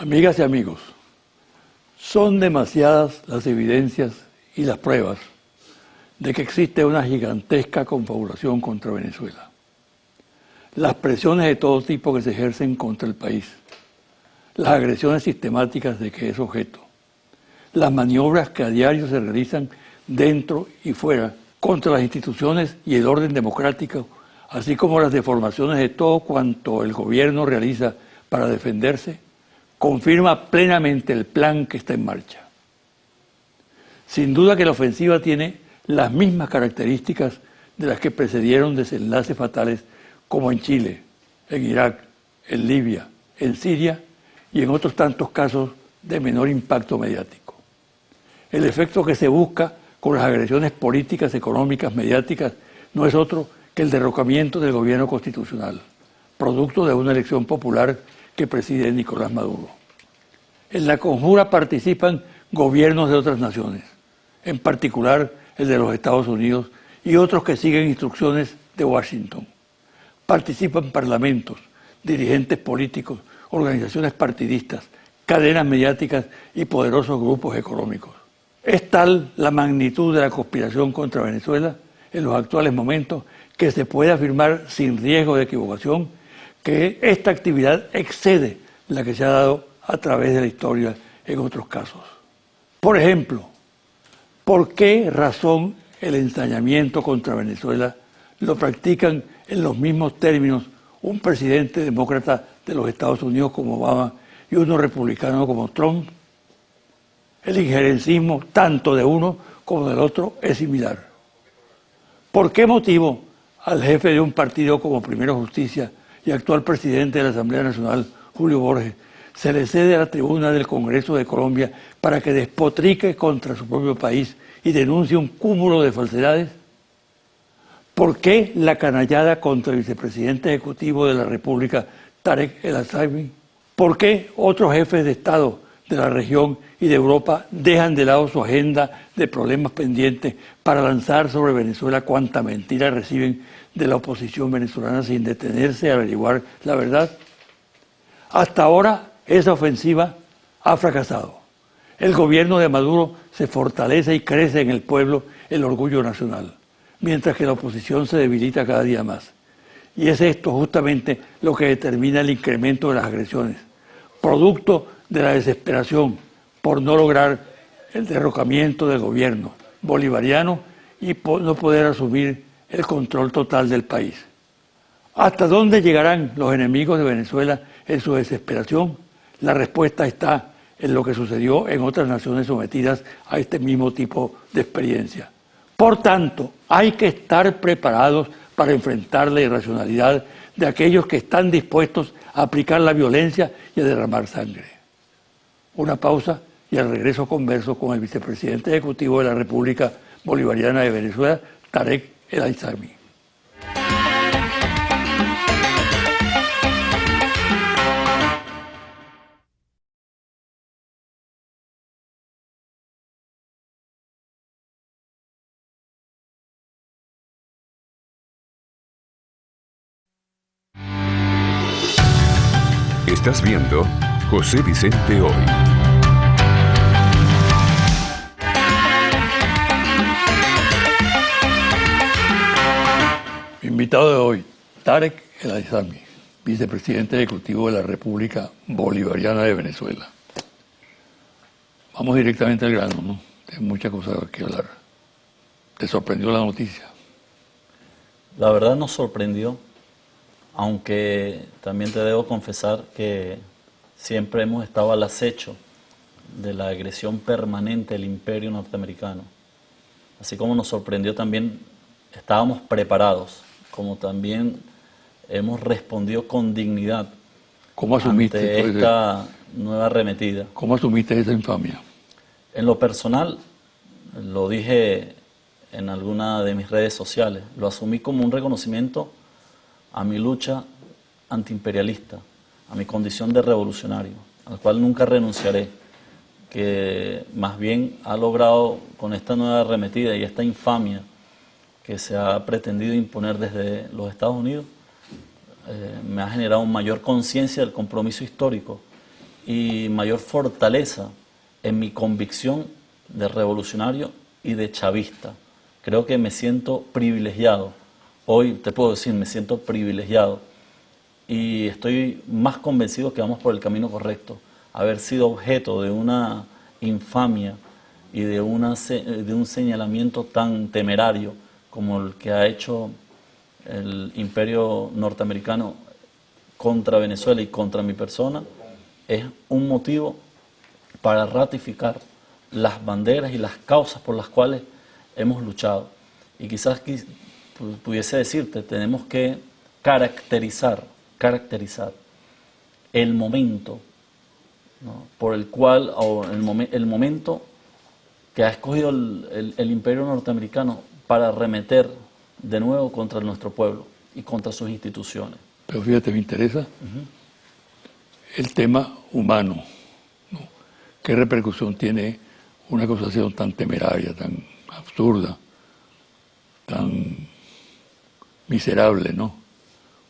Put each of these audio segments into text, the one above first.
Amigas y amigos, son demasiadas las evidencias y las pruebas de que existe una gigantesca confabulación contra Venezuela. Las presiones de todo tipo que se ejercen contra el país, las agresiones sistemáticas de que es objeto, las maniobras que a diario se realizan dentro y fuera contra las instituciones y el orden democrático, así como las deformaciones de todo cuanto el gobierno realiza para defenderse, confirma plenamente el plan que está en marcha. Sin duda que la ofensiva tiene las mismas características de las que precedieron desenlaces fatales como en Chile, en Irak, en Libia, en Siria y en otros tantos casos de menor impacto mediático. El efecto que se busca con las agresiones políticas, económicas, mediáticas, no es otro que el derrocamiento del gobierno constitucional, producto de una elección popular que preside Nicolás Maduro. En la conjura participan gobiernos de otras naciones, en particular el de los Estados Unidos y otros que siguen instrucciones de Washington. Participan parlamentos, dirigentes políticos, organizaciones partidistas, cadenas mediáticas y poderosos grupos económicos. Es tal la magnitud de la conspiración contra Venezuela en los actuales momentos que se puede afirmar sin riesgo de equivocación que esta actividad excede la que se ha dado a través de la historia en otros casos. Por ejemplo, ¿por qué razón el ensañamiento contra Venezuela lo practican en los mismos términos un presidente demócrata de los Estados Unidos como Obama y uno republicano como Trump? El injerencismo tanto de uno como del otro es similar. ¿Por qué motivo al jefe de un partido como Primero Justicia y actual presidente de la Asamblea Nacional, Julio Borges, se le cede a la tribuna del Congreso de Colombia para que despotrique contra su propio país y denuncie un cúmulo de falsedades? ¿Por qué la canallada contra el vicepresidente ejecutivo de la República, Tarek El Aissami? ¿Por qué otros jefes de Estado de la región y de Europa dejan de lado su agenda de problemas pendientes para lanzar sobre Venezuela cuanta mentira reciben de la oposición venezolana sin detenerse a averiguar la verdad? Hasta ahora esa ofensiva ha fracasado. El gobierno de Maduro se fortalece y crece en el pueblo el orgullo nacional, mientras que la oposición se debilita cada día más. Y es esto justamente lo que determina el incremento de las agresiones, producto de la desesperación por no lograr el derrocamiento del gobierno bolivariano y por no poder asumir el control total del país. ¿Hasta dónde llegarán los enemigos de Venezuela en su desesperación? La respuesta está en lo que sucedió en otras naciones sometidas a este mismo tipo de experiencia. Por tanto, hay que estar preparados para enfrentar la irracionalidad de aquellos que están dispuestos a aplicar la violencia y a derramar sangre. Una pausa y al regreso converso con el vicepresidente ejecutivo de la República Bolivariana de Venezuela, Tarek El Aissami. Estás viendo José Vicente Hoy. Mi invitado de hoy, Tarek El Aissami, vicepresidente ejecutivo de la República Bolivariana de Venezuela. Vamos directamente al grano, ¿no? Hay muchas cosas que hablar. ¿Te sorprendió la noticia? La verdad nos sorprendió, aunque también te debo confesar que siempre hemos estado al acecho de la agresión permanente del imperio norteamericano. Así como nos sorprendió también, estábamos preparados, como también hemos respondido con dignidad ante esta nueva arremetida. ¿Cómo asumiste esa infamia? En lo personal, lo dije en alguna de mis redes sociales, lo asumí como un reconocimiento a mi lucha antiimperialista, a mi condición de revolucionario, al cual nunca renunciaré, que más bien ha logrado con esta nueva arremetida y esta infamia que se ha pretendido imponer desde los Estados Unidos, me ha generado mayor conciencia del compromiso histórico y mayor fortaleza en mi convicción de revolucionario y de chavista. Creo que me siento privilegiado. Hoy te puedo decir, me siento privilegiado y estoy más convencido que vamos por el camino correcto. Haber sido objeto de una infamia y de un señalamiento tan temerario como el que ha hecho el imperio norteamericano contra Venezuela y contra mi persona, es un motivo para ratificar las banderas y las causas por las cuales hemos luchado. Y quizás pudiese decirte, tenemos que caracterizar el momento, ¿no?, por el cual, o el momento que ha escogido el imperio norteamericano para arremeter de nuevo contra nuestro pueblo y contra sus instituciones. Pero fíjate, me interesa el tema humano, ¿no? ¿Qué repercusión tiene una acusación tan temeraria, tan absurda, tan miserable, ¿no?,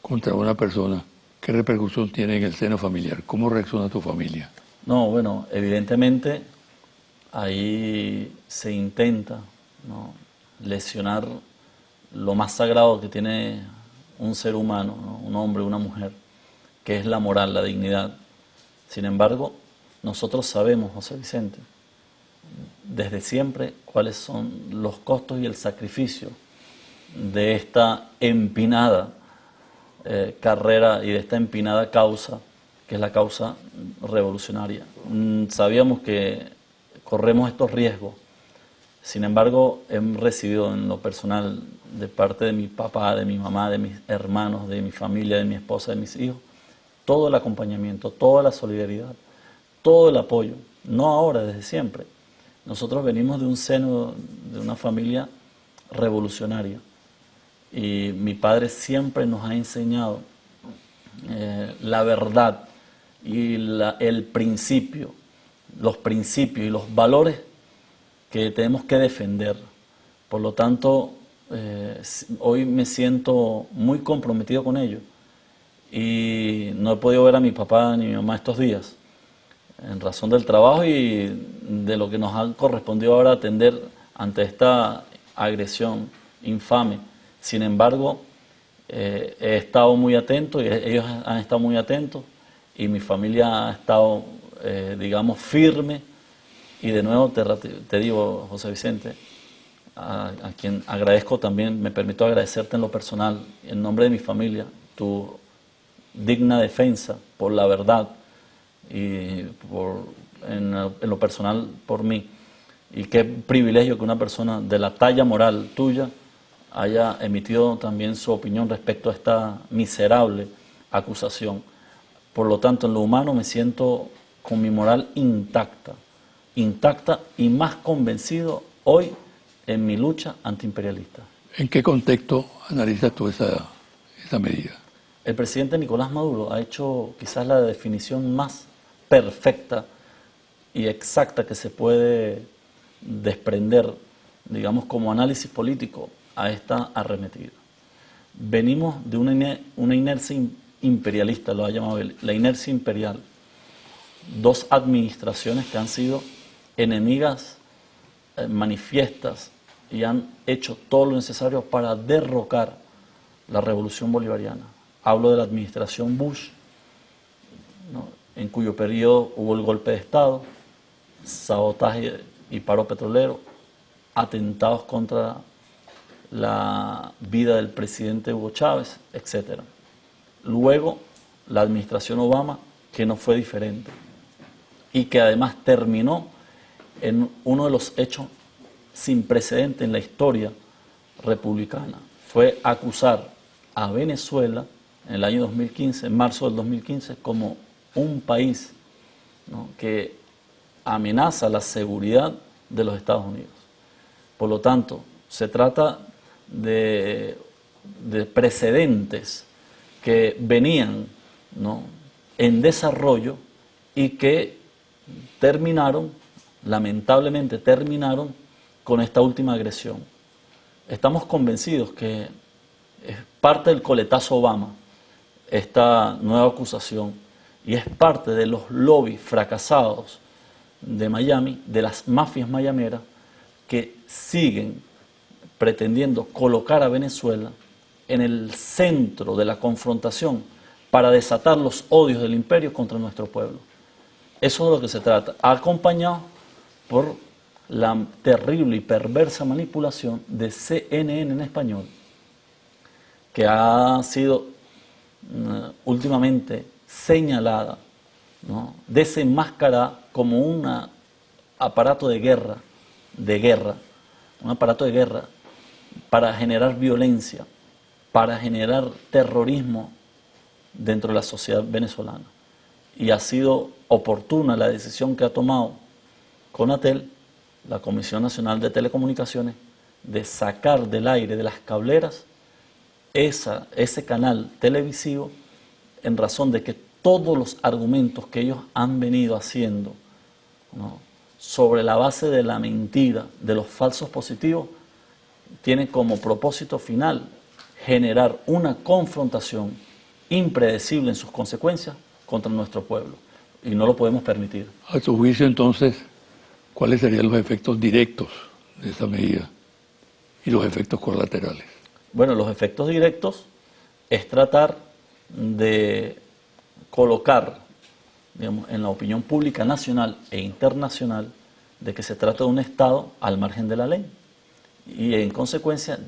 contra una persona? ¿Qué repercusión tiene en el seno familiar? ¿Cómo reacciona tu familia? No, bueno, evidentemente ahí se intenta, ¿no?, lesionar lo más sagrado que tiene un ser humano, ¿no?, un hombre, una mujer, que es la moral, la dignidad. Sin embargo, nosotros sabemos, José Vicente, desde siempre cuáles son los costos y el sacrificio de esta empinada carrera y de esta empinada causa, que es la causa revolucionaria. Sabíamos que corremos estos riesgos. Sin embargo, he recibido en lo personal, de parte de mi papá, de mi mamá, de mis hermanos, de mi familia, de mi esposa, de mis hijos, todo el acompañamiento, toda la solidaridad, todo el apoyo. No ahora, desde siempre. Nosotros venimos de un seno, de una familia revolucionaria. Y mi padre siempre nos ha enseñado la verdad y el principio, los principios y los valores que tenemos que defender. Por lo tanto, hoy me siento muy comprometido con ello y no he podido ver a mi papá ni a mi mamá estos días en razón del trabajo y de lo que nos ha correspondido ahora atender ante esta agresión infame. Sin embargo, he estado muy atento y ellos han estado muy atentos y mi familia ha estado, digamos, firme. Y de nuevo te digo, José Vicente, a quien agradezco también, me permito agradecerte en lo personal, en nombre de mi familia, tu digna defensa por la verdad y en lo personal por mí. Y qué privilegio que una persona de la talla moral tuya haya emitido también su opinión respecto a esta miserable acusación. Por lo tanto, en lo humano me siento con mi moral intacta y más convencido hoy en mi lucha antiimperialista. ¿En qué contexto analizas tú esa medida? El presidente Nicolás Maduro ha hecho quizás la definición más perfecta y exacta que se puede desprender, digamos, como análisis político a esta arremetida. Venimos de una inercia imperialista, lo ha llamado él, la inercia imperial. Dos administraciones que han sido enemigas manifiestas y han hecho todo lo necesario para derrocar la revolución bolivariana. Hablo de la administración Bush, ¿no?, en cuyo periodo hubo el golpe de Estado, sabotaje y paro petrolero, atentados contra la vida del presidente Hugo Chávez, etc. Luego, la administración Obama, que no fue diferente y que además terminó en uno de los hechos sin precedente en la historia republicana. Fue acusar a Venezuela en el año 2015, en marzo del 2015, como un país, ¿no?, que amenaza la seguridad de los Estados Unidos. Por lo tanto, se trata de precedentes que venían, ¿no?, en desarrollo y que lamentablemente terminaron con esta última agresión. Estamos convencidos que es parte del coletazo Obama esta nueva acusación y es parte de los lobbies fracasados de Miami, de las mafias mayameras, que siguen pretendiendo colocar a Venezuela en el centro de la confrontación para desatar los odios del imperio contra nuestro pueblo. Eso es de lo que se trata, acompañado por la terrible y perversa manipulación de CNN en español, que ha sido últimamente señalada, ¿no?, desenmascarada como un aparato de guerra, un aparato de guerra para generar violencia, para generar terrorismo dentro de la sociedad venezolana. Y ha sido oportuna la decisión que ha tomado Conatel, la Comisión Nacional de Telecomunicaciones, de sacar del aire de las cableras ese canal televisivo, en razón de que todos los argumentos que ellos han venido haciendo, ¿no?, sobre la base de la mentira, de los falsos positivos, tienen como propósito final generar una confrontación impredecible en sus consecuencias contra nuestro pueblo. Y no lo podemos permitir. A tu juicio, entonces, ¿cuáles serían los efectos directos de esa medida y los efectos colaterales? Bueno, los efectos directos es tratar de colocar, digamos, en la opinión pública nacional e internacional de que se trata de un Estado al margen de la ley. Y en consecuencia,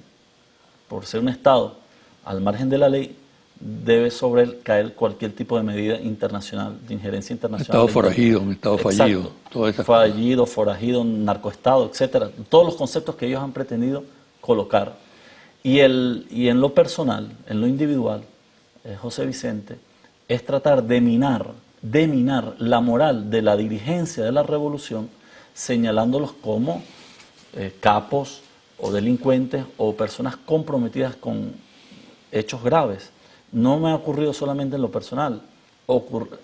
por ser un Estado al margen de la ley, debe sobre él caer cualquier tipo de medida internacional, de injerencia internacional. Un Estado forajido, un Estado fallido. Todo eso. Fallido, forajido, narcoestado, etcétera. Todos los conceptos que ellos han pretendido colocar. Y en lo personal, en lo individual, José Vicente, es tratar de minar la moral de la dirigencia de la revolución, señalándolos como capos o delincuentes o personas comprometidas con hechos graves. No me ha ocurrido solamente en lo personal.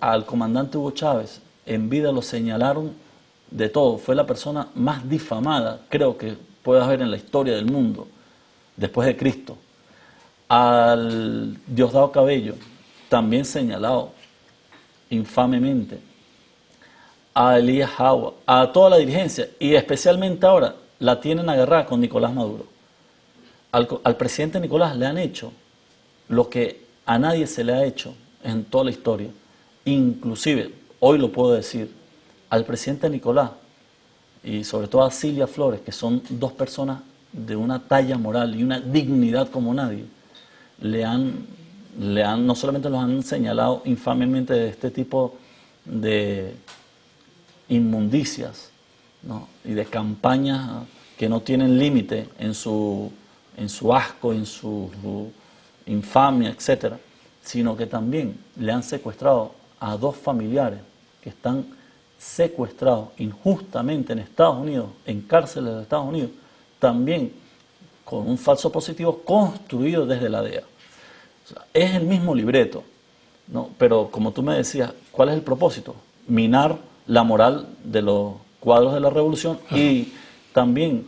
Al comandante Hugo Chávez en vida lo señalaron de todo. Fue la persona más difamada, creo que puede haber en la historia del mundo, después de Cristo. Al Diosdado Cabello, también señalado infamemente. A Elías Jagua, a toda la dirigencia, y especialmente ahora la tienen agarrada con Nicolás Maduro. Al presidente Nicolás le han hecho lo que a nadie se le ha hecho en toda la historia. Inclusive, hoy lo puedo decir, al presidente Nicolás y sobre todo a Silvia Flores, que son dos personas de una talla moral y una dignidad como nadie, no solamente los han señalado infamemente de este tipo de inmundicias, ¿no?, y de campañas que no tienen límite en su asco, en su infamia, etcétera, sino que también le han secuestrado a dos familiares que están secuestrados injustamente en Estados Unidos, en cárceles de Estados Unidos, también con un falso positivo construido desde la DEA. O sea, es el mismo libreto, ¿no? Pero como tú me decías, ¿cuál es el propósito? Minar la moral de los cuadros de la revolución. Y también,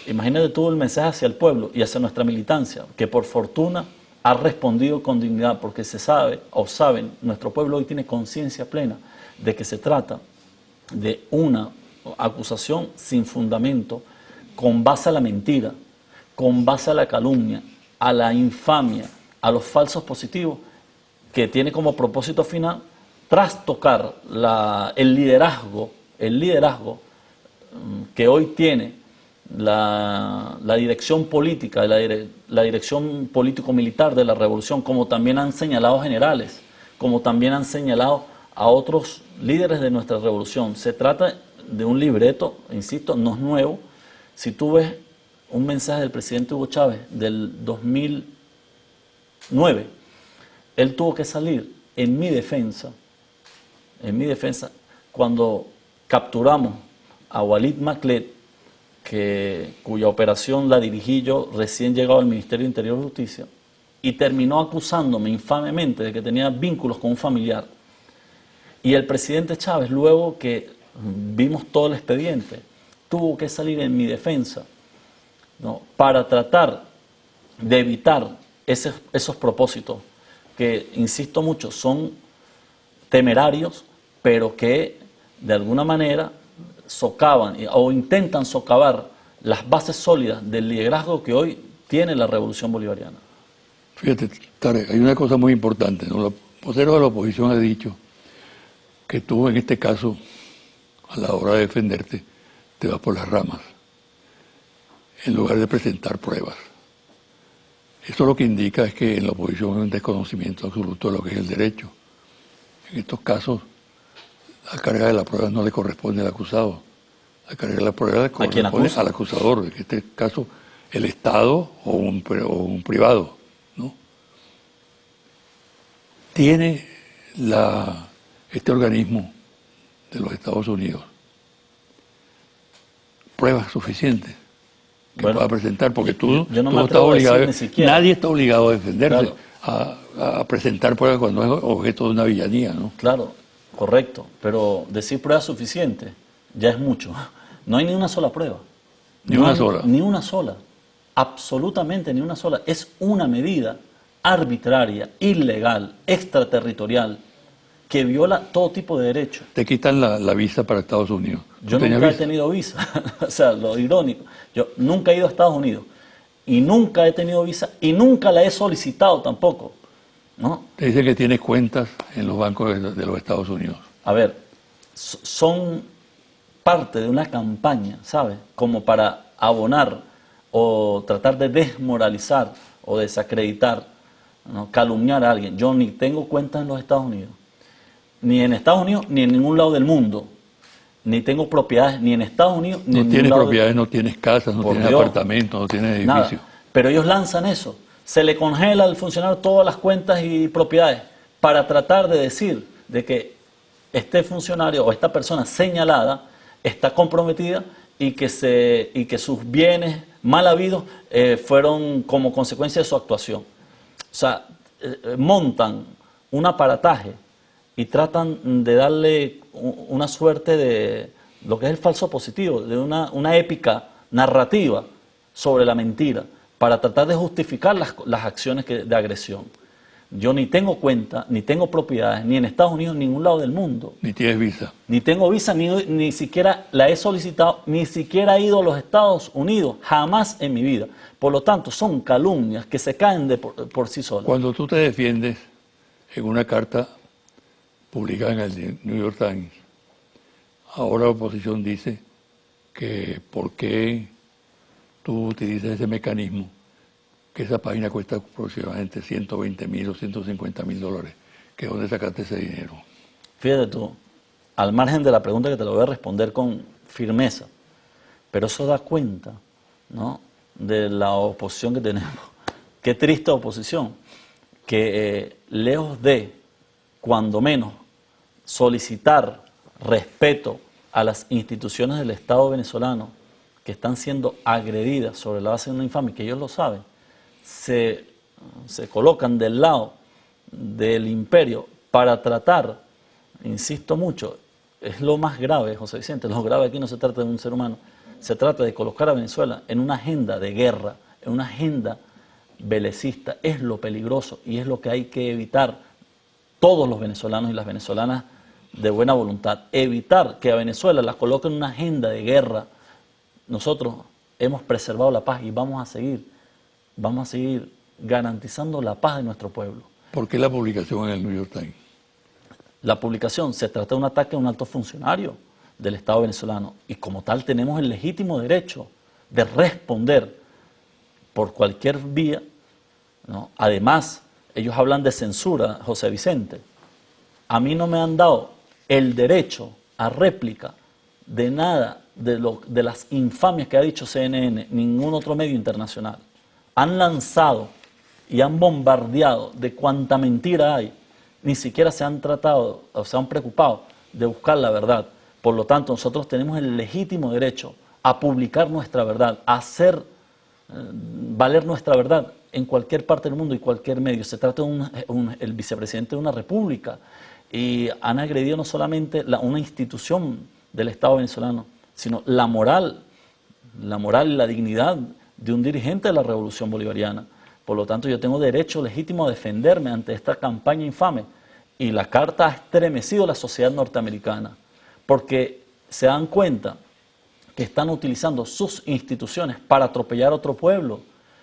imagínate tú el mensaje hacia el pueblo y hacia nuestra militancia, que por fortuna ha respondido con dignidad, porque se sabe, o saben, nuestro pueblo hoy tiene conciencia plena de que se trata de una acusación sin fundamento, con base a la mentira, con base a la calumnia, a la infamia, a los falsos positivos, que tiene como propósito final trastocar el liderazgo que hoy tiene la dirección política, la dirección político-militar de la revolución, como también han señalado generales, como también han señalado a otros líderes de nuestra revolución. Se trata de un libreto, insisto, no es nuevo. Si tú ves un mensaje del presidente Hugo Chávez del 2009, él tuvo que salir en mi defensa, cuando capturamos a Walid Maclet, cuya operación la dirigí yo recién llegado al Ministerio de Interior y Justicia, y terminó acusándome infamemente de que tenía vínculos con un familiar. Y el presidente Chávez, luego que vimos todo el expediente, tuvo que salir en mi defensa, ¿no?, para tratar de evitar esos propósitos que, insisto mucho, son temerarios, pero que de alguna manera socavan o intentan socavar las bases sólidas del liderazgo que hoy tiene la revolución bolivariana. Fíjate, Tarek, hay una cosa muy importante, ¿no? Los voceros de la oposición han dicho que tú en este caso, a la hora de defenderte, te vas por las ramas, en lugar de presentar pruebas. Eso lo que indica es que en la oposición hay un desconocimiento absoluto de lo que es el derecho. En estos casos, la carga de la prueba no le corresponde al acusado. La carga de la prueba le corresponde al acusador, en este caso el Estado o un privado, ¿no? Tiene este organismo de los Estados Unidos pruebas suficientes que pueda presentar, porque tú no estás obligado, nadie está obligado a defenderse, claro, a presentar pruebas cuando es objeto de una villanía, ¿no? Claro, correcto, pero decir pruebas suficientes ya es mucho. No hay ni una sola prueba. Ni una sola. Ni una sola. Absolutamente ni una sola. Es una medida arbitraria, ilegal, extraterritorial, que viola todo tipo de derechos. Te quitan la visa para Estados Unidos. Yo nunca he tenido visa. O sea, lo irónico. Yo nunca he ido a Estados Unidos. Y nunca he tenido visa. Y nunca la he solicitado tampoco, ¿no? Te dicen que tienes cuentas en los bancos de los Estados Unidos. A ver, son parte de una campaña, ¿sabes? Como para abonar o tratar de desmoralizar o desacreditar, ¿no? Calumniar a alguien. Yo ni tengo cuentas en los Estados Unidos. Ni en Estados Unidos, ni en ningún lado del mundo. Ni tengo propiedades, ni en Estados Unidos, ni en ningún lado. No tienes propiedades, no tienes casas, no tienes apartamentos, no tienes edificios. Nada. Pero ellos lanzan eso. Se le congela al funcionario todas las cuentas y propiedades para tratar de decir de que este funcionario o esta persona señalada está comprometida y que sus bienes mal habidos fueron como consecuencia de su actuación. O sea, montan un aparataje y tratan de darle una suerte de lo que es el falso positivo, de una épica narrativa sobre la mentira, para tratar de justificar las acciones de agresión. Yo ni tengo cuenta, ni tengo propiedades, ni en Estados Unidos, ni en ningún lado del mundo. Ni tienes visa. Ni tengo visa, ni siquiera la he solicitado, ni siquiera he ido a los Estados Unidos, jamás en mi vida. Por lo tanto, son calumnias que se caen por sí solas. Cuando tú te defiendes en una carta publicada en el New York Times, ahora la oposición dice que por qué tú utilizas ese mecanismo, que esa página cuesta aproximadamente $120,000 o $150,000, que dónde sacaste ese dinero. Fíjate tú, al margen de la pregunta que te lo voy a responder con firmeza, pero eso da cuenta, ¿no?, de la oposición que tenemos. Qué triste oposición, que lejos de, cuando menos, solicitar respeto a las instituciones del Estado venezolano que están siendo agredidas sobre la base de una infamia, que ellos lo saben, se colocan del lado del imperio para tratar, insisto mucho, es lo más grave, José Vicente, lo grave aquí no se trata de un ser humano, se trata de colocar a Venezuela en una agenda de guerra, en una agenda belicista. Es lo peligroso y es lo que hay que evitar todos los venezolanos y las venezolanas de buena voluntad. Evitar que a Venezuela la coloquen en una agenda de guerra. Nosotros hemos preservado la paz y vamos a seguir garantizando la paz de nuestro pueblo. ¿Por qué la publicación en el New York Times? La publicación se trata de un ataque a un alto funcionario del Estado venezolano y como tal tenemos el legítimo derecho de responder por cualquier vía, ¿no? Además, ellos hablan de censura, José Vicente. A mí no me han dado el derecho a réplica de nada de las infamias que ha dicho CNN, ningún otro medio internacional. Han lanzado y han bombardeado de cuánta mentira hay. Ni siquiera se han tratado o se han preocupado de buscar la verdad. Por lo tanto, nosotros tenemos el legítimo derecho a publicar nuestra verdad, a hacer valer nuestra verdad en cualquier parte del mundo y cualquier medio. Se trata de el vicepresidente de una república y han agredido no solamente una institución del Estado venezolano, sino la moral y la dignidad de un dirigente de la revolución bolivariana. Por lo tanto, yo tengo derecho legítimo a defenderme ante esta campaña infame Y la carta ha estremecido a la sociedad norteamericana porque se dan cuenta que están utilizando sus instituciones para atropellar a otro pueblo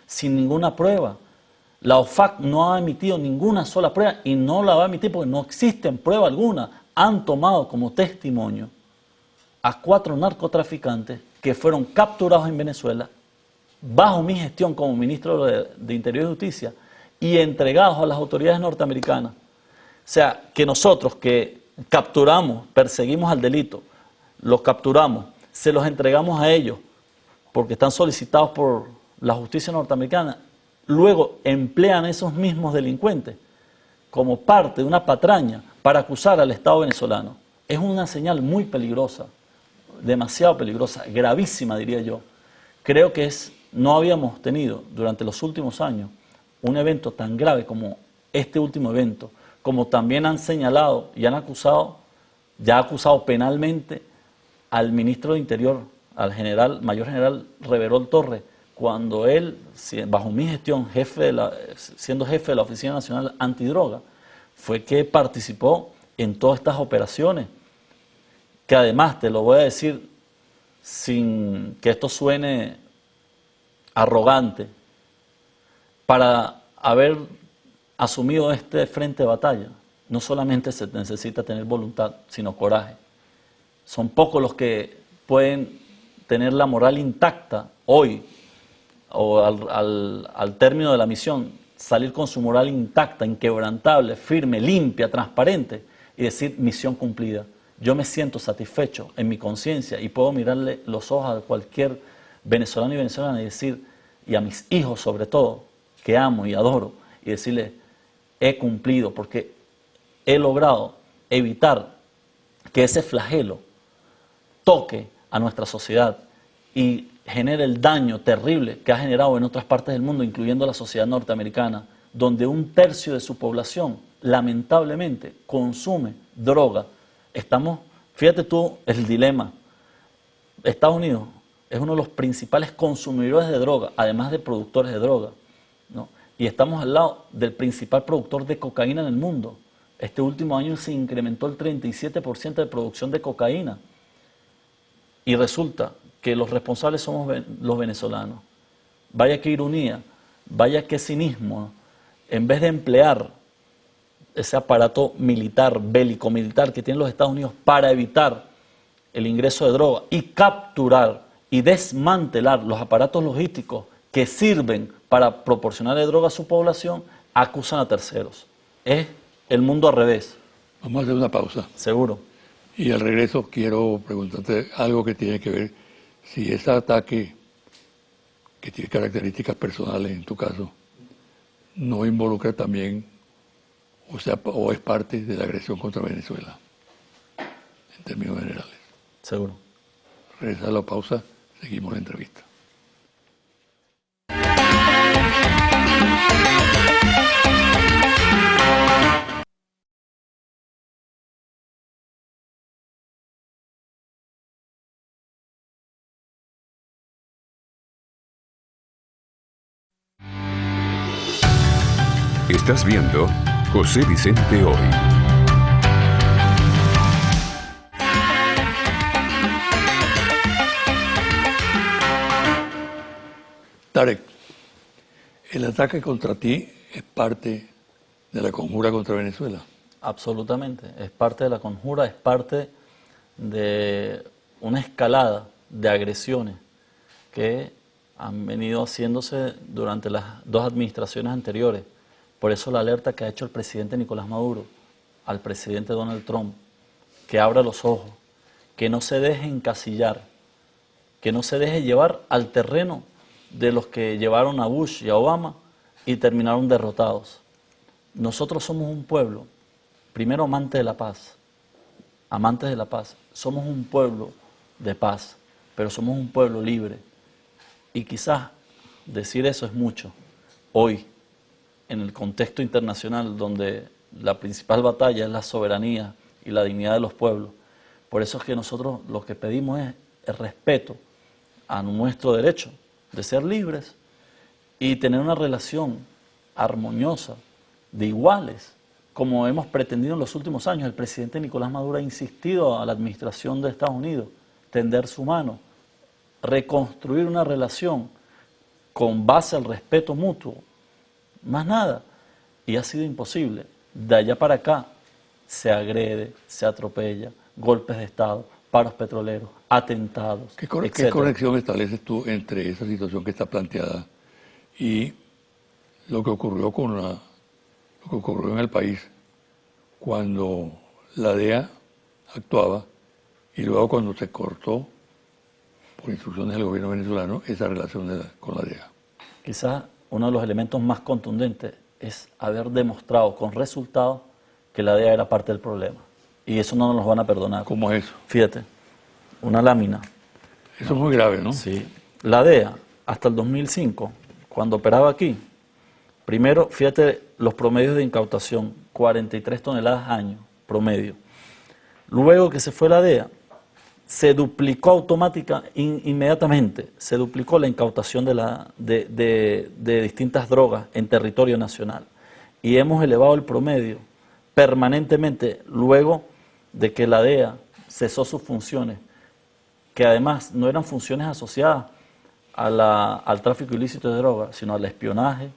sin ninguna prueba. La OFAC no ha emitido ninguna sola prueba y no la va a emitir porque no existe prueba alguna. Han tomado como testimonio a 4 narcotraficantes que fueron capturados en Venezuela bajo mi gestión como ministro de Interior y Justicia y entregados a las autoridades norteamericanas. O sea, que nosotros que capturamos, perseguimos al delito, los capturamos, se los entregamos a ellos porque están solicitados por la justicia norteamericana, luego emplean a esos mismos delincuentes como parte de una patraña para acusar al Estado venezolano. Es una señal muy peligrosa, demasiado peligrosa, gravísima diría yo. Creo que no habíamos tenido durante los últimos años un evento tan grave como este último evento, como también han señalado y han acusado, ya ha acusado penalmente al ministro de Interior, al mayor general Reverol Torres, cuando él, bajo mi gestión, siendo jefe de la Oficina Nacional Antidroga, fue que participó en todas estas operaciones, que además, te lo voy a decir sin que esto suene arrogante, para haber asumido este frente de batalla, no solamente se necesita tener voluntad, sino coraje. Son pocos los que pueden tener la moral intacta hoy, o al término de la misión, salir con su moral intacta, inquebrantable, firme, limpia, transparente, y decir misión cumplida. Yo me siento satisfecho en mi conciencia y puedo mirarle los ojos a cualquier venezolano y venezolana y decir, y a mis hijos sobre todo, que amo y adoro, y decirle, he cumplido porque he logrado evitar que ese flagelo toque a nuestra sociedad y genere el daño terrible que ha generado en otras partes del mundo, incluyendo la sociedad norteamericana, donde 1/3 de su población, lamentablemente, consume droga. Fíjate tú el dilema. Estados Unidos es uno de los principales consumidores de droga, además de productores de droga, ¿no? Y estamos al lado del principal productor de cocaína en el mundo. Este último año se incrementó el 37% de producción de cocaína. Y resulta que los responsables somos los venezolanos. Vaya qué ironía, vaya qué cinismo, ¿no? En vez de emplear ese aparato militar, bélico-militar que tienen los Estados Unidos para evitar el ingreso de droga y capturar y desmantelar los aparatos logísticos que sirven para proporcionarle droga a su población, acusan a terceros. Es el mundo al revés. Vamos a hacer una pausa. Seguro. Y al regreso quiero preguntarte algo que tiene que ver si ese ataque, que tiene características personales en tu caso, no involucra también, o es parte de la agresión contra Venezuela, en términos generales. Seguro. Regresa a la pausa, seguimos la entrevista. Estás viendo José Vicente Hoy. Tarek, el ataque contra ti es parte de la conjura contra Venezuela. Absolutamente, es parte de la conjura, es parte de una escalada de agresiones que han venido haciéndose durante las 2 administraciones anteriores. Por eso la alerta que ha hecho el presidente Nicolás Maduro al presidente Donald Trump, que abra los ojos, que no se deje encasillar, que no se deje llevar al terreno de los que llevaron a Bush y a Obama y terminaron derrotados. Nosotros somos un pueblo, primero amantes de la paz, somos un pueblo de paz, pero somos un pueblo libre. Y quizás decir eso es mucho hoy, en el contexto internacional donde la principal batalla es la soberanía y la dignidad de los pueblos. Por eso es que nosotros lo que pedimos es el respeto a nuestro derecho de ser libres y tener una relación armoniosa, de iguales, como hemos pretendido en los últimos años. El presidente Nicolás Maduro ha insistido a la administración de Estados Unidos tender su mano, reconstruir una relación con base al respeto mutuo, más nada, y ha sido imposible. De allá para acá se agrede, se atropella, golpes de Estado, paros petroleros, atentados, ¿Qué etcétera. conexión estableces tú entre esa situación que está planteada y lo que ocurrió lo que ocurrió en el país cuando la DEA actuaba y luego cuando se cortó por instrucciones del gobierno venezolano esa relación con la DEA? Quizás uno de los elementos más contundentes es haber demostrado con resultados que la DEA era parte del problema. Y eso no nos lo van a perdonar. ¿Cómo es eso? Fíjate, una lámina. Eso es muy grave, ¿no? Sí. La DEA, hasta el 2005, cuando operaba aquí, primero, fíjate los promedios de incautación, 43 toneladas año, promedio. Luego que se fue la DEA, se duplicó inmediatamente, se duplicó la incautación de distintas drogas en territorio nacional. Y hemos elevado el promedio permanentemente luego de que la DEA cesó sus funciones, que además no eran funciones asociadas al tráfico ilícito de drogas, sino al espionaje,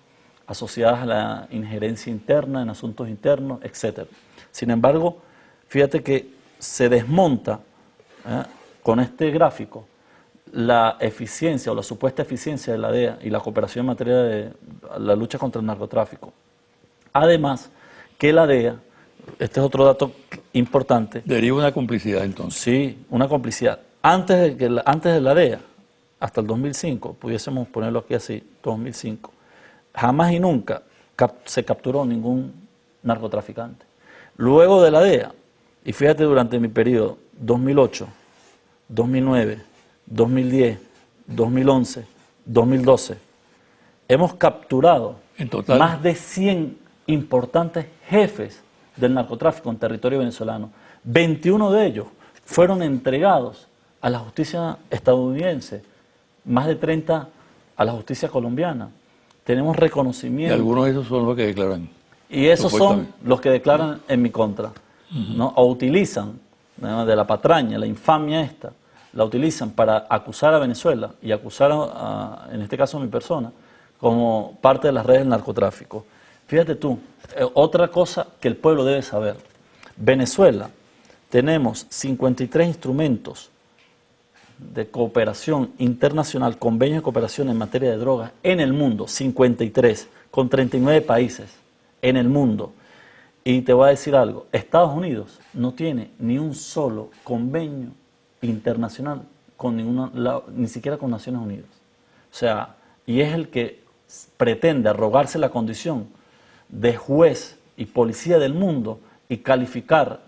asociadas a la injerencia interna en asuntos internos, etc. Sin embargo, fíjate que se desmonta con este gráfico la eficiencia o la supuesta eficiencia de la DEA y la cooperación en materia de la lucha contra el narcotráfico. Además, que la DEA, este es otro dato importante. Deriva una complicidad entonces. Sí, una complicidad. Antes de la DEA, hasta el 2005, pudiésemos ponerlo aquí así, 2005, jamás y nunca se capturó ningún narcotraficante. Luego de la DEA, y fíjate durante mi periodo, 2008, 2009, 2010, 2011, 2012, hemos capturado En total, más de 100 importantes jefes del narcotráfico en territorio venezolano. 21 de ellos fueron entregados a la justicia estadounidense, más de 30 a la justicia colombiana. Tenemos y reconocimiento. algunos de esos son los que declaran. Y esos son Supuestamente. los que declaran en mi contra, ¿no? O utilizan, ¿no?, de la patraña, la infamia esta, la utilizan para acusar a Venezuela y acusar, en este caso a mi persona, como parte de las redes del narcotráfico. Fíjate tú, otra cosa que el pueblo debe saber. Venezuela, tenemos 53 instrumentos de cooperación internacional, convenios de cooperación en materia de drogas en el mundo, 53, con 39 países en el mundo. Y te voy a decir algo, Estados Unidos no tiene ni un solo convenio internacional con ni siquiera con Naciones Unidas. O sea, y es el que pretende arrogarse la condición de juez y policía del mundo y calificar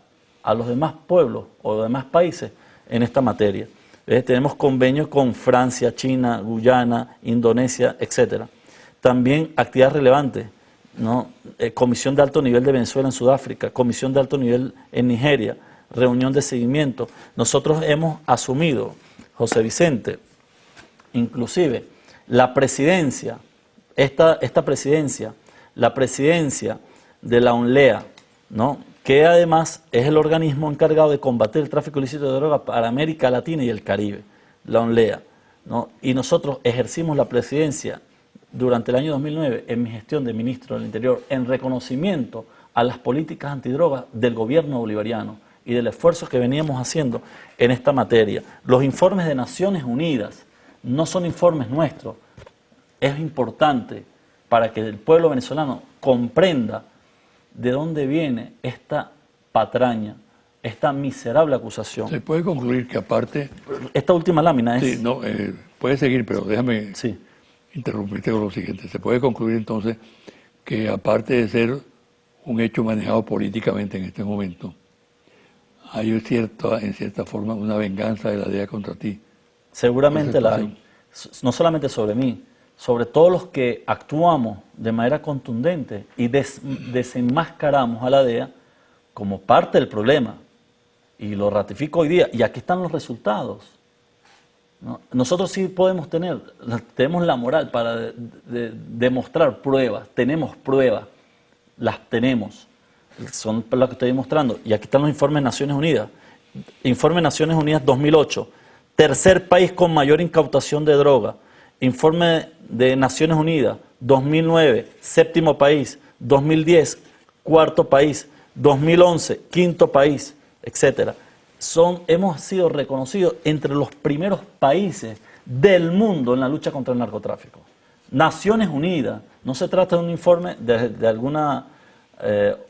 a los demás pueblos o los demás países en esta materia. Tenemos convenios con Francia, China, Guyana, Indonesia, etc. También actividades relevantes, ¿no? Comisión de alto nivel de Venezuela en Sudáfrica, comisión de alto nivel en Nigeria, reunión de seguimiento. Nosotros hemos asumido, José Vicente, inclusive la presidencia, esta presidencia, la presidencia de la UNLEA, ¿no?, que además es el organismo encargado de combatir el tráfico ilícito de drogas para América Latina y el Caribe, la UNLEA, ¿no? Y nosotros ejercimos la presidencia durante el año 2009 en mi gestión de ministro del Interior en reconocimiento a las políticas antidrogas del gobierno bolivariano y del esfuerzo que veníamos haciendo en esta materia. Los informes de Naciones Unidas no son informes nuestros. Es importante para que el pueblo venezolano comprenda de dónde viene esta patraña, esta miserable acusación. Se puede concluir que aparte... Esta última lámina es... Sí, no, puede seguir, pero déjame Sí. interrumpirte con lo siguiente. Se puede concluir entonces que aparte de ser un hecho manejado políticamente en este momento, hay en cierta forma una venganza de la DEA contra ti. Seguramente la Esa hay. No solamente sobre mí, sobre todos los que actuamos de manera contundente y desenmascaramos a la DEA como parte del problema. Y lo ratifico hoy día. Y aquí están los resultados, ¿no? Nosotros sí tenemos la moral para demostrar pruebas, tenemos pruebas, las tenemos. son las que estoy mostrando, y aquí están los informes de Naciones Unidas. Informe de Naciones Unidas 2008, tercer país con mayor incautación de droga. Informe de Naciones Unidas 2009, séptimo país. 2010, cuarto país. 2011, quinto país, etc. Hemos sido reconocidos entre los primeros países del mundo en la lucha contra el narcotráfico. Naciones Unidas, no se trata de un informe de alguna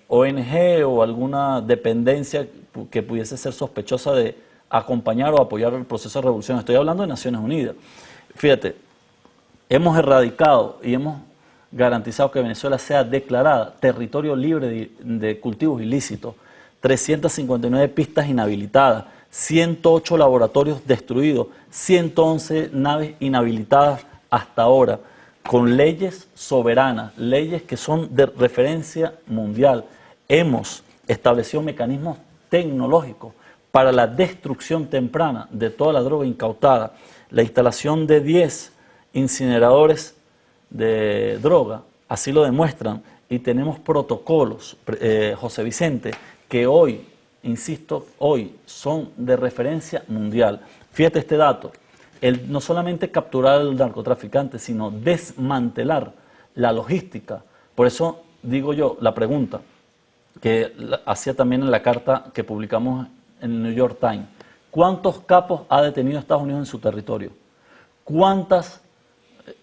ONG o alguna dependencia que pudiese ser sospechosa de acompañar o apoyar el proceso de revolución. Estoy hablando de Naciones Unidas. Fíjate, hemos erradicado y hemos garantizado que Venezuela sea declarada territorio libre de cultivos ilícitos, 359 pistas inhabilitadas, 108 laboratorios destruidos, 111 naves inhabilitadas hasta ahora, con leyes soberanas, leyes que son de referencia mundial. Hemos establecido mecanismos tecnológicos para la destrucción temprana de toda la droga incautada, la instalación de 10 incineradores de droga, así lo demuestran, y tenemos protocolos, José Vicente, que hoy, insisto, hoy son de referencia mundial. Fíjate este dato, no solamente capturar al narcotraficante, sino desmantelar la logística. Por eso digo yo, la pregunta que hacía también en la carta que publicamos en el New York Times, ¿cuántos capos ha detenido Estados Unidos en su territorio? ¿Cuántas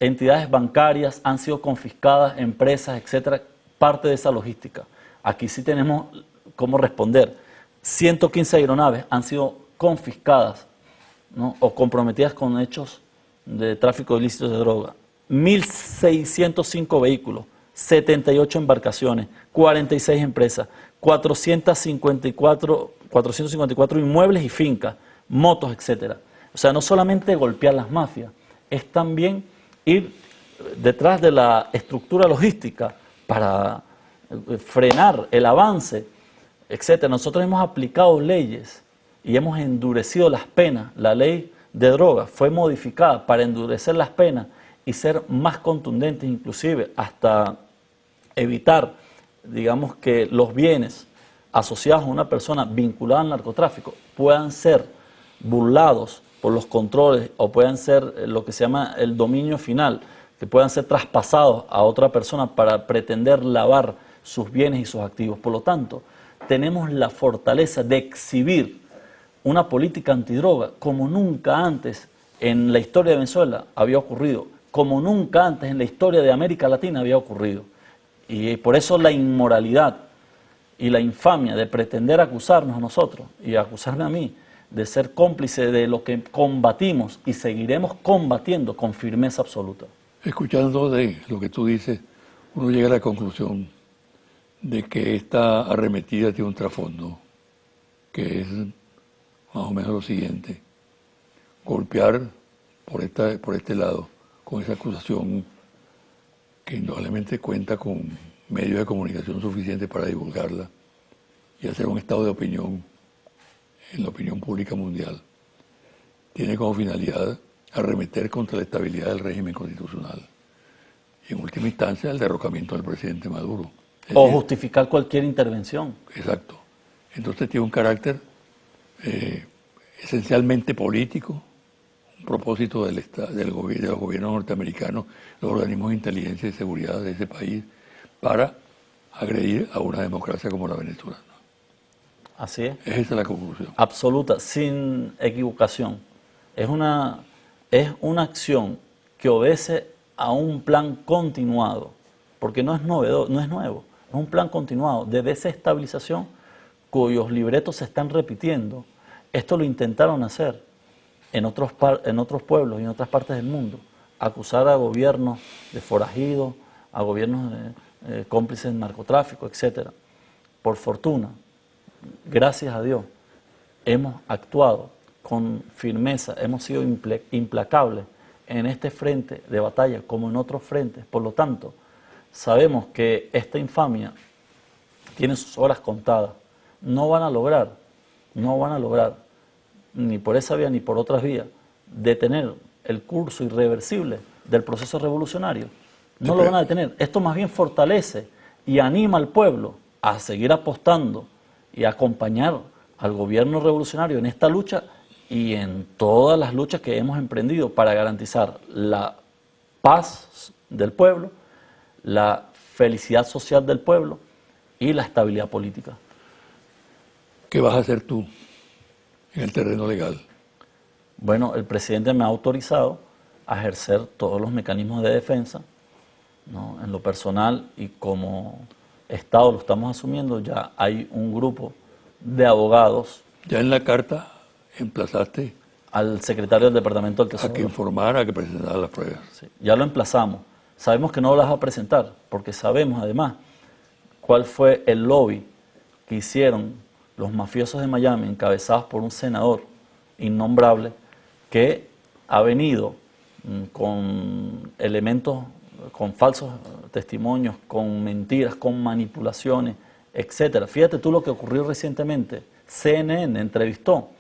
entidades bancarias han sido confiscadas, empresas, etcétera, parte de esa logística? Aquí sí tenemos cómo responder. 115 aeronaves han sido confiscadas, ¿no?, o comprometidas con hechos de tráfico ilícito de droga. 1.605 vehículos, 78 embarcaciones, 46 empresas, 454 inmuebles y fincas, motos, etcétera. O sea, no solamente golpear las mafias, es también ir detrás de la estructura logística para frenar el avance, etcétera. Nosotros hemos aplicado leyes y hemos endurecido las penas. La ley de drogas fue modificada para endurecer las penas y ser más contundentes, inclusive hasta evitar, digamos, que los bienes asociados a una persona vinculada al narcotráfico puedan ser burlados por los controles o puedan ser lo que se llama el dominio final, que puedan ser traspasados a otra persona para pretender lavar sus bienes y sus activos. Por lo tanto, tenemos la fortaleza de exhibir una política antidroga como nunca antes en la historia de Venezuela había ocurrido, como nunca antes en la historia de América Latina había ocurrido. Y por eso la inmoralidad y la infamia de pretender acusarnos a nosotros y acusarme a mí de ser cómplice de lo que combatimos y seguiremos combatiendo con firmeza absoluta. Escuchando de lo que tú dices, uno llega a la conclusión de que esta arremetida tiene un trasfondo, que es más o menos lo siguiente: golpear por este lado, con esa acusación que indudablemente cuenta con medios de comunicación suficientes para divulgarla y hacer un estado de opinión en la opinión pública mundial, tiene como finalidad arremeter contra la estabilidad del régimen constitucional y en última instancia el derrocamiento del presidente Maduro. O justificar cualquier intervención. Exacto. Entonces tiene un carácter esencialmente político, un propósito de los gobiernos norteamericanos, los organismos de inteligencia y seguridad de ese país, para agredir a una democracia como la venezolana. Así es. Esa es la conclusión. Absoluta, sin equivocación. Es una acción que obedece a un plan continuado, porque no es nuevo, es un plan continuado de desestabilización cuyos libretos se están repitiendo. Esto lo intentaron hacer en otros pueblos y en otras partes del mundo, acusar a gobiernos de forajidos, a gobiernos de cómplices del narcotráfico, etc. Por fortuna, gracias a Dios, hemos actuado con firmeza, hemos sido implacables en este frente de batalla como en otros frentes. Por lo tanto, sabemos que esta infamia tiene sus horas contadas. No van a lograr, ni por esa vía ni por otras vías, detener el curso irreversible del proceso revolucionario. No lo van a detener. Esto más bien fortalece y anima al pueblo a seguir apostando y acompañar al gobierno revolucionario en esta lucha y en todas las luchas que hemos emprendido para garantizar la paz del pueblo, la felicidad social del pueblo y la estabilidad política. ¿Qué vas a hacer tú en el terreno legal? Bueno, el presidente me ha autorizado a ejercer todos los mecanismos de defensa, ¿no? En lo personal y como Estado lo estamos asumiendo, ya hay un grupo de abogados. Ya en la carta emplazaste Al secretario del Departamento del Tesoro. a que informara, a que presentara las pruebas. Sí, ya lo emplazamos. Sabemos que no las va a presentar, porque sabemos además cuál fue el lobby que hicieron los mafiosos de Miami, encabezados por un senador innombrable, que ha venido con elementos, con falsos testimonios, con mentiras, con manipulaciones, etcétera. Fíjate tú lo que ocurrió recientemente. CNN entrevistó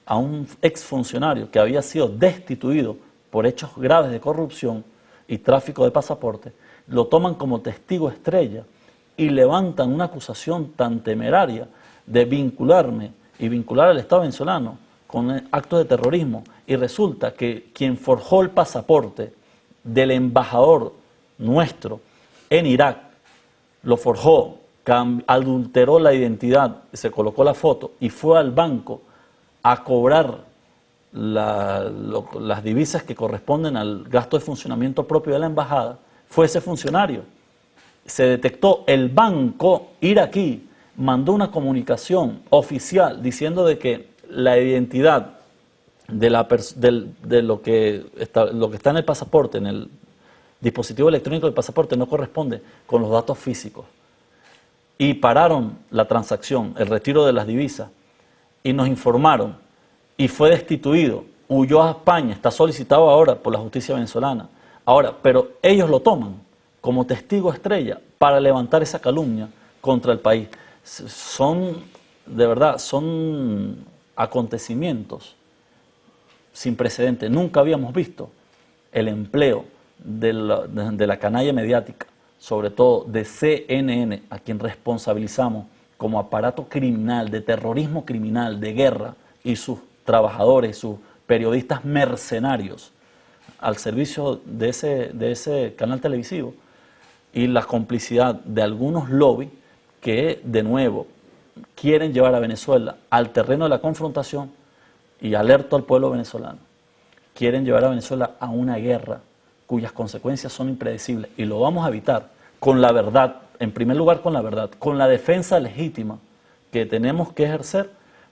a un exfuncionario que había sido destituido por hechos graves de corrupción y tráfico de pasaportes, lo toman como testigo estrella y levantan una acusación tan temeraria de vincularme y vincular al Estado venezolano con actos de terrorismo, y resulta que quien forjó el pasaporte del embajador nuestro en Irak, lo forjó, adulteró la identidad, se colocó la foto y fue al banco a cobrar las divisas que corresponden al gasto de funcionamiento propio de la embajada, fue ese funcionario. Se detectó, el banco iraquí mandó una comunicación oficial diciendo de que la identidad de lo que está en el pasaporte, en el dispositivo electrónico del pasaporte, no corresponde con los datos físicos. Y pararon la transacción, el retiro de las divisas, y nos informaron, y fue destituido, huyó a España, está solicitado ahora por la justicia venezolana. Ahora, pero ellos lo toman como testigo estrella para levantar esa calumnia contra el país. De verdad, son acontecimientos sin precedentes. Nunca habíamos visto el empleo de la canalla mediática, sobre todo de CNN, a quien responsabilizamos como aparato criminal, de terrorismo criminal, de guerra, y sus trabajadores, sus periodistas mercenarios al servicio de ese canal televisivo, y la complicidad de algunos lobbies que, de nuevo, quieren llevar a Venezuela al terreno de la confrontación, y alerto al pueblo venezolano, quieren llevar a Venezuela a una guerra cuyas consecuencias son impredecibles, y lo vamos a evitar con la verdad, en primer lugar con la verdad, con la defensa legítima que tenemos que ejercer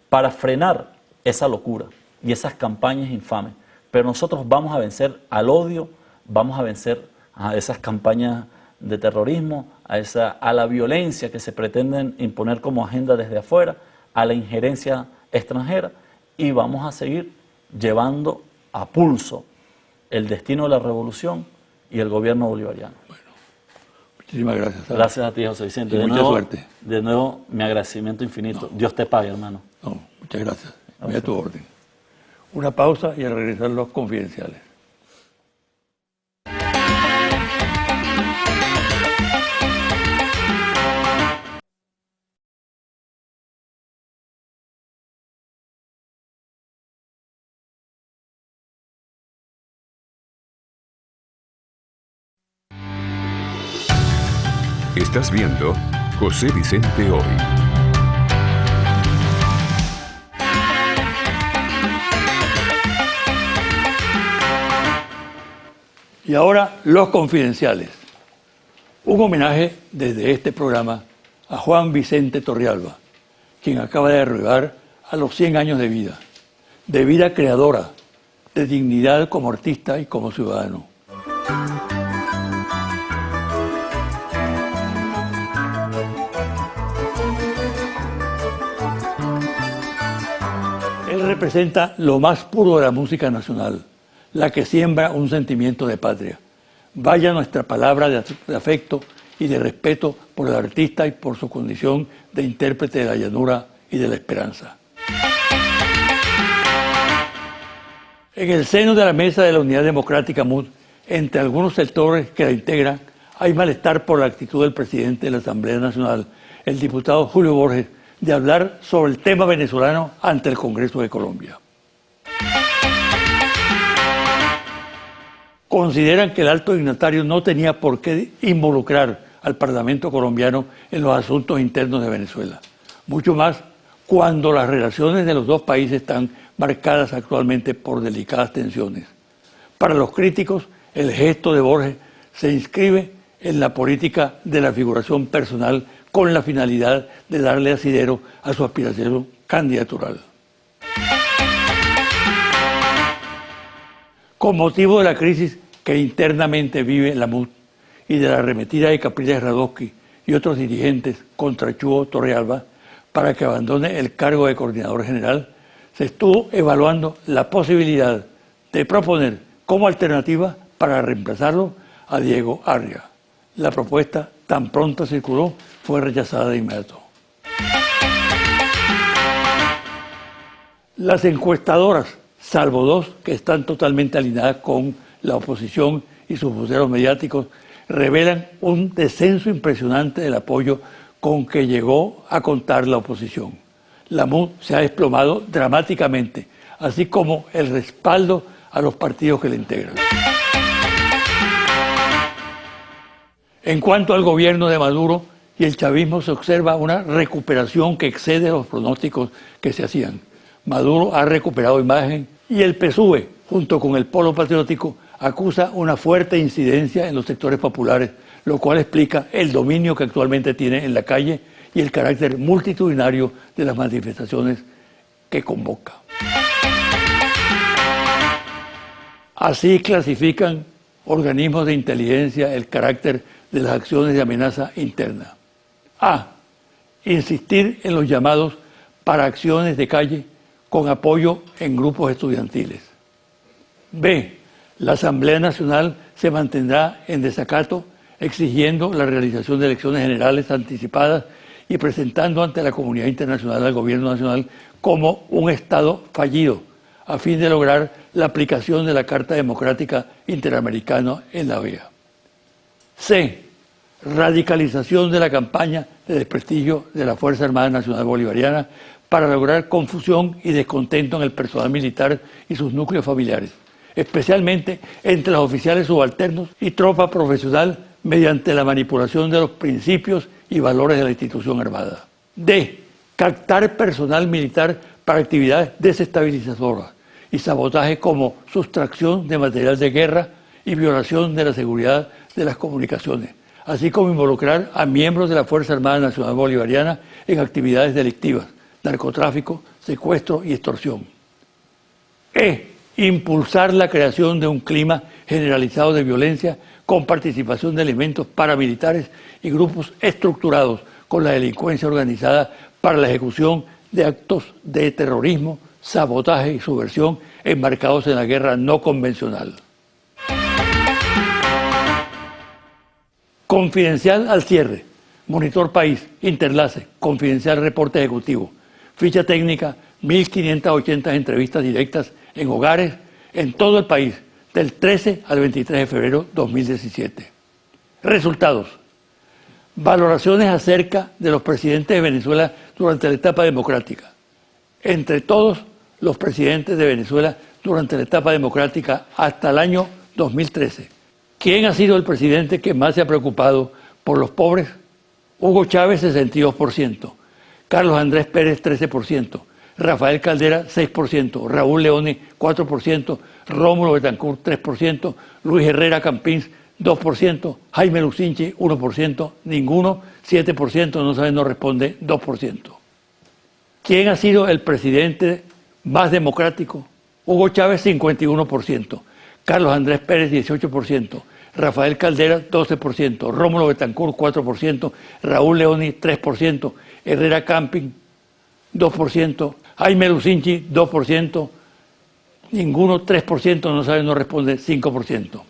para frenar esa locura y esas campañas infames. Pero nosotros vamos a vencer al odio, vamos a vencer a esas campañas de terrorismo, a la violencia que se pretenden imponer como agenda desde afuera, a la injerencia extranjera, y vamos a seguir llevando a pulso el destino de la revolución y el gobierno bolivariano. Bueno, muchísimas gracias. Gracias a ti, José Vicente. Y mucha suerte. De nuevo, mi agradecimiento infinito. Dios te pague, hermano. No, muchas gracias. Voy a tu orden. Una pausa y al regresar los confidenciales. Estás viendo José Vicente Hoy. Y ahora los confidenciales. Un homenaje desde este programa a Juan Vicente Torrealba, quien acaba de arribar a los 100 años de vida creadora, de dignidad como artista y como ciudadano. Él representa lo más puro de la música nacional, la que siembra un sentimiento de patria. Vaya nuestra palabra de afecto y de respeto por el artista y por su condición de intérprete de la llanura y de la esperanza. En el seno de la Mesa de la Unidad Democrática MUD, entre algunos sectores que la integran, hay malestar por la actitud del presidente de la Asamblea Nacional, el diputado Julio Borges de hablar sobre el tema venezolano ante el Congreso de Colombia. Consideran que el alto dignatario no tenía por qué involucrar al Parlamento colombiano en los asuntos internos de Venezuela, mucho más cuando las relaciones de los dos países están marcadas actualmente por delicadas tensiones. Para los críticos, el gesto de Borges se inscribe en la política de la figuración personal con la finalidad de darle asidero a su aspiración candidatural. Con motivo de la crisis que internamente vive la MUD y de la arremetida de Capriles Radosky y otros dirigentes contra Chugo Torrealba para que abandone el cargo de coordinador general, se estuvo evaluando la posibilidad de proponer como alternativa para reemplazarlo a Diego Arria. La propuesta, tan pronto circuló, fue rechazada de inmediato. Las encuestadoras, salvo dos que están totalmente alineadas con la oposición y sus voceros mediáticos, revelan un descenso impresionante del apoyo con que llegó a contar la oposición. La MUD se ha desplomado dramáticamente, así como el respaldo a los partidos que la integran. En cuanto al gobierno de Maduro y el chavismo, se observa una recuperación que excede los pronósticos que se hacían. Maduro ha recuperado imagen y el PSUV, junto con el Polo Patriótico, acusa una fuerte incidencia en los sectores populares, lo cual explica el dominio que actualmente tiene en la calle y el carácter multitudinario de las manifestaciones que convoca. Así clasifican organismos de inteligencia el carácter de las acciones de amenaza interna. A. Insistir en los llamados para acciones de calle con apoyo en grupos estudiantiles. B. La Asamblea Nacional se mantendrá en desacato exigiendo la realización de elecciones generales anticipadas y presentando ante la comunidad internacional al gobierno nacional como un Estado fallido a fin de lograr la aplicación de la Carta Democrática Interamericana en la OEA. C. Radicalización de la campaña de desprestigio de la Fuerza Armada Nacional Bolivariana para lograr confusión y descontento en el personal militar y sus núcleos familiares, especialmente entre los oficiales subalternos y tropa profesional mediante la manipulación de los principios y valores de la institución armada. D. Captar personal militar para actividades desestabilizadoras y sabotaje como sustracción de material de guerra y violación de la seguridad de las comunicaciones, así como involucrar a miembros de la Fuerza Armada Nacional Bolivariana en actividades delictivas, narcotráfico, secuestro y extorsión. E. Impulsar la creación de un clima generalizado de violencia con participación de elementos paramilitares y grupos estructurados con la delincuencia organizada para la ejecución de actos de terrorismo, sabotaje y subversión enmarcados en la guerra no convencional. Confidencial al cierre, Monitor País, Interlace, Confidencial Reporte Ejecutivo, ficha técnica, 1.580 entrevistas directas en hogares en todo el país, del 13 al 23 de febrero de 2017. Resultados. Valoraciones acerca de los presidentes de Venezuela durante la etapa democrática. Entre todos los presidentes de Venezuela durante la etapa democrática hasta el año 2013. ¿Quién ha sido el presidente que más se ha preocupado por los pobres? Hugo Chávez, 62%. Carlos Andrés Pérez, 13%. Rafael Caldera, 6%. Raúl Leoni, 4%. Rómulo Betancourt, 3%. Luis Herrera Campins, 2%. Jaime Lucinchi, 1%. Ninguno, 7%. No sabe, no responde, 2%. ¿Quién ha sido el presidente más democrático? Hugo Chávez, 51%. Carlos Andrés Pérez, 18%. Rafael Caldera, 12%. Rómulo Betancourt, 4%. Raúl Leoni, 3%. Herrera Campins, 2%. Jaime Lucinchi, 2%. Ninguno, 3%. No sabe, no responde, 5%.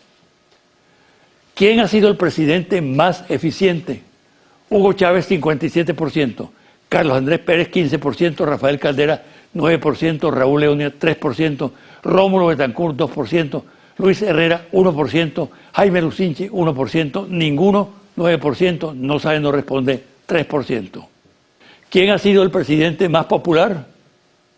¿Quién ha sido el presidente más eficiente? Hugo Chávez, 57%. Carlos Andrés Pérez, 15%. Rafael Caldera, 9%. Raúl Leoni, 3%. Rómulo Betancourt, 2%. Luis Herrera, 1%. Jaime Lucinchi, 1%. Ninguno, 9%. No sabe, no responde, 3%. ¿Quién ha sido el presidente más popular?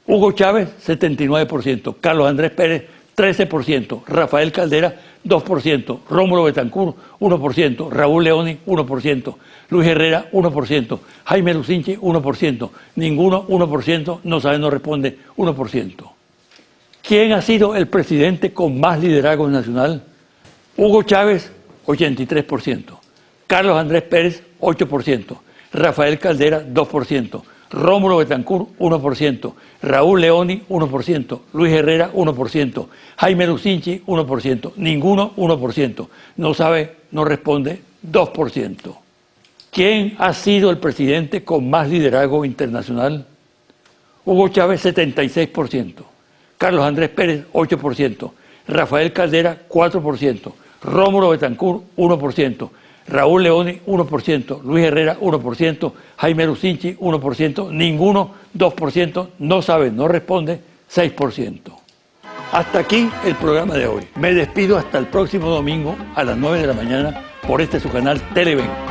Hugo Chávez, 79%. Carlos Andrés Pérez, 13%. Rafael Caldera, 2%. Rómulo Betancourt, 1%. Raúl Leoni, 1%. Luis Herrera, 1%. Jaime Lucinchi, 1%. Ninguno, 1%. No sabe, no responde, 1%. ¿Quién ha sido el presidente con más liderazgo nacional? Hugo Chávez, 83%. Carlos Andrés Pérez, 8%. Rafael Caldera, 2%. Rómulo Betancourt, 1%. Raúl Leoni, 1%. Luis Herrera, 1%. Jaime Lucinchi, 1%. Ninguno, 1%. No sabe, no responde, 2%. ¿Quién ha sido el presidente con más liderazgo internacional? Hugo Chávez, 76%. Carlos Andrés Pérez, 8%. Rafael Caldera, 4%. Rómulo Betancourt, 1%. Raúl Leoni, 1%. Luis Herrera, 1%. Jaime Lucinchi, 1%. Ninguno, 2%. No sabe, no responde, 6%. Hasta aquí el programa de hoy. Me despido hasta el próximo domingo a las 9 de la mañana por este su canal Televen.